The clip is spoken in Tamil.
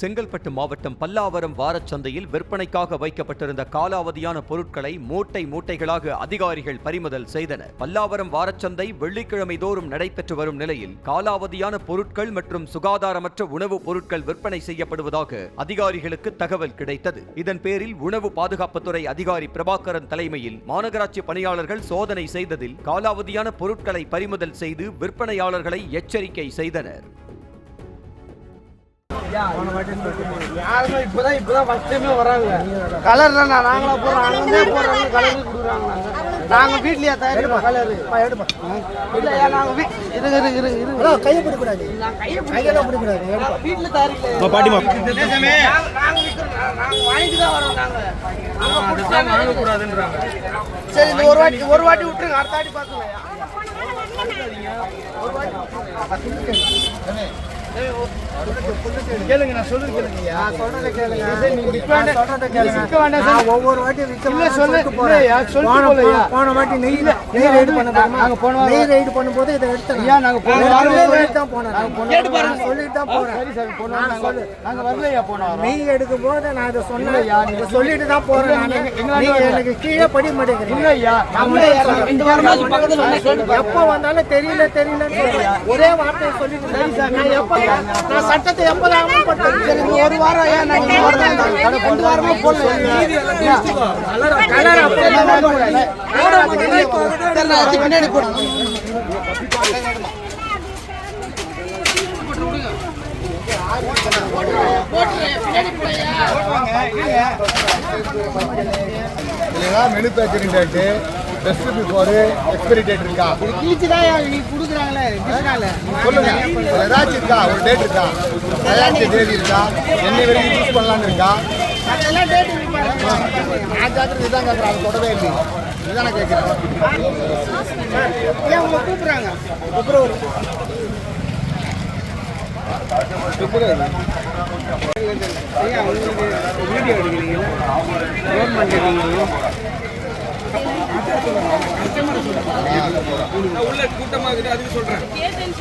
செங்கல்பட்டு மாவட்டம் பல்லாவரம் வாரச்சந்தையில் விற்பனைக்காக வைக்கப்பட்டிருந்த காலாவதியான பொருட்களை மூட்டை மூட்டைகளாக அதிகாரிகள் பறிமுதல் செய்தனர். பல்லாவரம் வாரச்சந்தை வெள்ளிக்கிழமை தோறும் நடைபெற்று வரும் நிலையில் காலாவதியான பொருட்கள் மற்றும் சுகாதாரமற்ற உணவுப் பொருட்கள் விற்பனை செய்யப்படுவதாக அதிகாரிகளுக்கு தகவல் கிடைத்தது. இதன் பேரில் உணவு பாதுகாப்புத்துறை அதிகாரி பிரபாகரன் தலைமையில் மாநகராட்சி பணியாளர்கள் சோதனை செய்ததில் காலாவதியான பொருட்களை பறிமுதல் செய்து விற்பனையாளர்களை எச்சரிக்கை செய்தனர். வீட்லயே தயாரிப்போம் கலர் இல்லையா நாங்க வீட்டுல சரி இந்த ஒரு வாட்டி விட்டுருங்க அடுத்த வாட்டி பாத்துக்கலாம். கேளுங்க நான் சொல்றது கேளுங்க சொல்றத கேளுங்க ஒவ்வொரு வாட்டி போன வாட்டி நெய் ரைடு பண்ணும்போது இதை எடுத்தோம். நெய் எடுக்கும் போது நான் இதை சொன்னேன் சொல்லிட்டு தான் போறேன். எனக்கு கீழே படி மாட்டேங்கிறேன். எப்ப வந்தாலும் தெரியல ஒரே வார்த்தையை சொல்லிட்டு நான் சட்டத்தை எப்பதான் ஒரு வாரம் ரெண்டு வாரமா பின்னாடி manufacturing date best before expiry date இருக்கா கொடுக்குறாங்களே சொல்லுங்க. ஏதாச்சும் இருக்கா? ஒரு டேட் இருக்கா? தயாரிச்ச தேதி இருக்கா? என்ன வரைக்கும் யூஸ் பண்ணலான்னு இருக்கா? நான் கேட்கறது இதுதான் கேட்குறேன். அது தொடவே இல்லை. இதுதான் நான் கேட்குறேன். கூப்பிடுறாங்க வீடியோ எடுக்கிறீங்களா? உள்ள கூட்டமாக அதுக்கு சொல்றேன்.